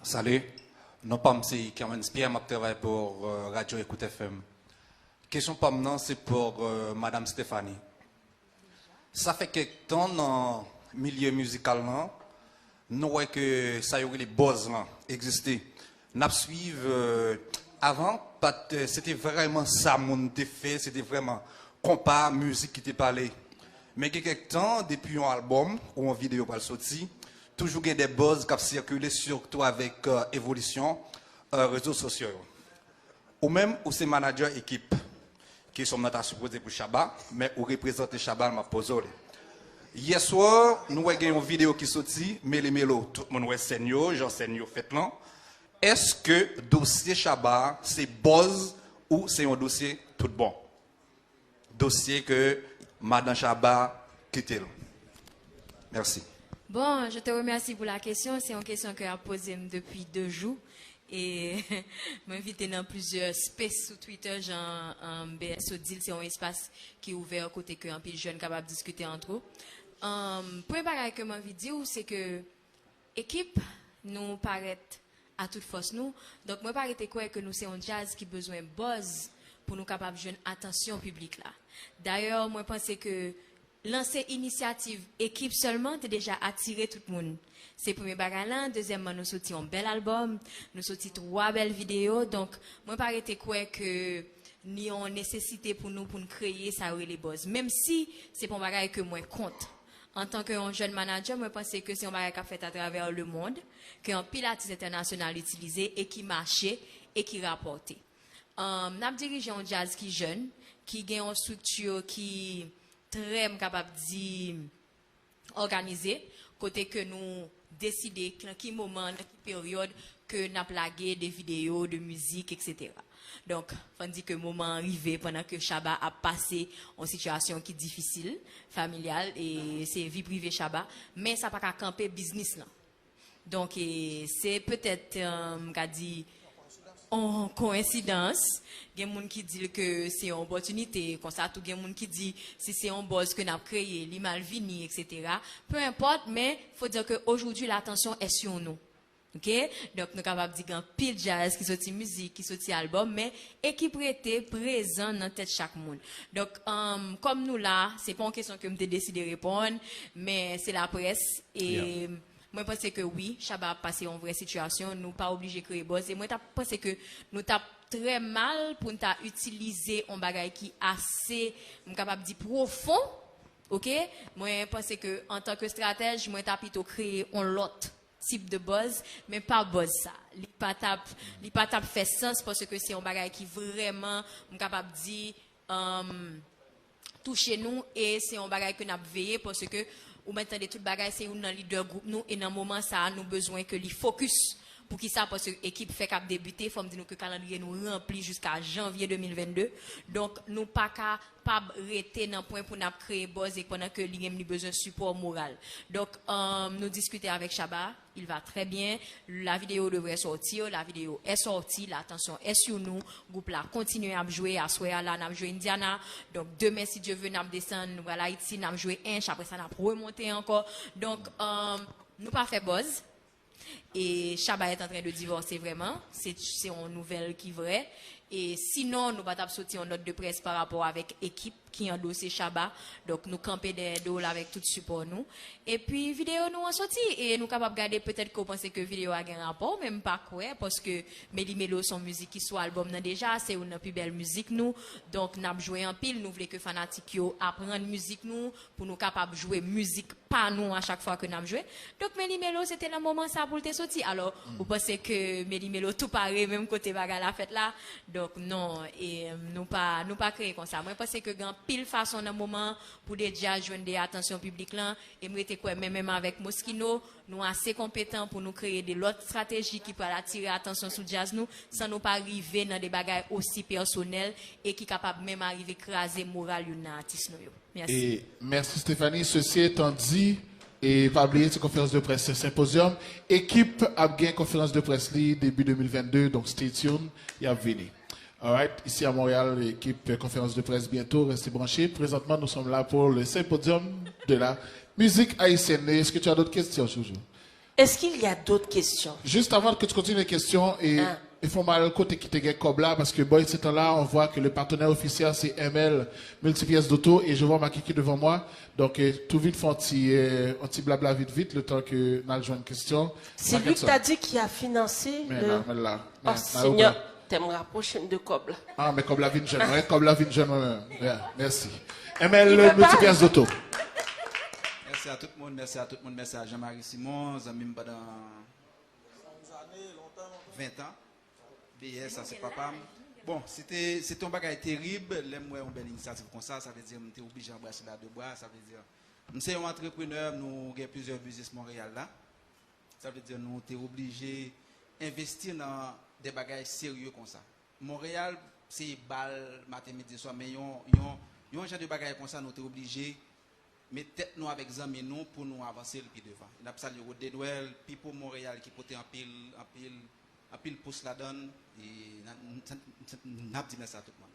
Salut, non pas c'est Carmen Pierre, je travaille pour Radio Écoute FM. Question pas maintenant, c'est pour Madame Stéphanie. Ça fait quelque temps dans le milieu musical, là, nous voyons que ça y aurait les buzz là, exister. Nous suivons avant, c'était vraiment ça mon fait, c'était vraiment compas, musique qui était parlé. Mais il y a quelques temps, depuis un album ou une vidéo pour le sortir, toujours il y a des buzz qui circulent, surtout avec évolution réseaux sociaux. Ou même, ou c'est manager équipe, qui sont maintenant supposés pour Shabba, mais ou représenter Shabba, m'a posé. Hier soir, nous avons une vidéo qui sortit, mais les mélos, tout le monde est senior, genre senior fait là. Est-ce que dossier Shabba, c'est buzz ou c'est un dossier tout bon? Dossier que Madame Shabba quitte. Merci. Bon, je te remercie pour la question. C'est une question que j'ai posée depuis 2 jours. Et m'inviter dans plusieurs spaces sur Twitter, genre BS Odile, c'est un espace qui est ouvert côté que un peu jeune capable de discuter entre eux. Premier bagage que j'ai envie de dire, c'est que l'équipe nous paraît à toute force nous. Donc moi paraît quoi que nous c'est un jazz qui a besoin de buzz pour nous capables de jouer attention publique là. D'ailleurs, moi pense que lancer initiative équipe seulement t'es déjà attiré tout le monde. C'est premier bagage là, deuxièmement nous sorti un bel album, nous sorti 3 belles vidéos. Donc moi paraît quoi que ni on nécessité pour nous créer ça les buzz. Même si c'est pas un bagage que moi compte. En tant que jeune manager, je pense que c'est un bagage qui a fait à travers le monde, qu'un pilates international utilisé et qui marchait et qui rapportait. Nous avons dirigé un jazz qui est jeune, qui a une structure qui est très capable d'organiser, côté que nous décider dans quel moment, dans quelle période que nous avons plagué des vidéos, de musique, etc. Donc, on dit que le moment arrivé pendant que Shabba a passé en situation qui est difficile, familiale, et c'est vie privée Shabba, mais ça n'a pas qu'à camper business là. Donc, c'est peut-être, dit, en coïncidence. Il y a des gens qui disent que c'est une opportunité, comme ça, il y a des gens qui disent si c'est un boss que nous avons créé, les malvini, etc. Peu importe, mais il faut dire qu'aujourd'hui, l'attention est sur nous. Ok, donc nous sommes capables de dire qu'il pile jazz, qui sortit musique, qui sortit album, mais et qui était présent dans tête chaque monde. Donc comme nous là, c'est pas une question que je décidé de répondre, mais c'est la presse et moi je pense que oui, Shabba a passé une vraie situation, nous pas obligé de créer buzz et moi je pense que nous tape très mal pour nous utiliser un bagage qui assez capable de dire profond. Ok, moi je pense que en tant que stratège, moi je plutôt créer un lot type de buzz, mais pas buzz ça. Li pas tap fait sens parce que c'est un bagage qui vraiment capable de dire toucher nous et c'est un bagage que nous avons veillé parce que ou maintenant tout bagage c'est dans leader groupe nous et dans moment ça nous besoin que li focus pour qui ça parce que l'équipe fait cap débuter faut me dire que le calendrier nous rempli jusqu'à janvier 2022 donc nous pas rester dans point pour nous créer buzz et pendant que l'IM a besoin de support moral. Donc nous discuter avec Shabba, il va très bien, la vidéo devrait sortir, la vidéo est sortie, l'attention est sur nous, groupe là continue à jouer, à soir là n'a joué Indiana. Donc demain si Dieu veut n'a descendre, nous voilà Haïti n'a joué Inch, après ça n'a remonter encore. Donc nous pas fait buzz. Et Shabba est en train de divorcer vraiment. C'est une nouvelle qui est vraie. Et sinon, nous allons sortir une note de presse par rapport avec l'équipe qui a endossé Shabba. Donc, nous camper des dollars avec tout support nous. Et puis, vidéo nous en sorti. Et nous capables de regarder peut-être qu'on pense que vidéo a un rapport, même pas quoi, parce que Meli Melo, son musique qui soit album déjà, c'est une plus belle musique nous. Donc, nous avons joué en pile. Nous voulons que fanatiques apprennent musique nous, pour nous capables de jouer musique pas nous à chaque fois que nous avons joué. Donc, Meli Melo, c'était le moment ça pour te sortir. Alors, vous pensez que Meli Melo tout pareil, même côté bagarre la fête là. Donc, non, et nous pas créer comme ça. Moi, je pense que grand pile façon dans moment pour déjà joindre des attentions publiques là, et moi, quoi, même avec Moschino, nous assez compétents pour nous créer des autres stratégies qui peuvent attirer l'attention sur jazz nous, sans nous pas arriver dans des bagages aussi personnels et qui capable même arriver écraser moral d'un artiste nous. Merci. Et merci Stéphanie. Ceci étant dit, et pas oublier cette conférence de presse symposium, équipe a bien conférence de presse début 2022, donc stay tuned, il y a venu. Alright, ici à Montréal, l'équipe conférence de presse bientôt, restez branchés. Présentement, nous sommes là pour le symposium de la musique haïtienne. Est-ce que tu as d'autres questions, Joujou? Est-ce qu'il y a d'autres questions? Juste avant que tu continues les questions, il faut mal côté qui te comme là, parce que bon, ce temps-là, on voit que le partenaire officiel, c'est ML, multipièces d'auto, et je vois ma kiki devant moi. Donc, tout vite, font un petit blabla vite, le temps que nous allons jouer une question. C'est lui qui t'a dit qu'il a financé mais le... là, là. Oh, Seigneur, t'aimes rapprocher de Cobla. Ah, mais comme la vie de jeune, ouais, comme la vie de jeune, merci. ML, multipièces d'auto. Merci à tout le monde, merci à Jean-Marie Simon, amis pendant 20 ans. BS, ça c'est papa. Bon, c'était un bagage terrible. L'aime une belle initiative comme ça veut dire que tu es obligé d'embrasser la deux bras, ça veut dire nous sommes entrepreneurs, nous avons plusieurs business Montréal là. Ça veut dire nous sommes obligés d'investir dans des bagages sérieux comme ça. Montréal, c'est balle, matin, midi, soir, mais il y a un genre de bagages comme ça, nous sommes obligés mais tête nous avec amis nous pour nous avancer le pied devant. Il a ça le Rodé Noël, Pipo Montréal qui portait un pile pouce la donne et n'a dit merci à tout le monde.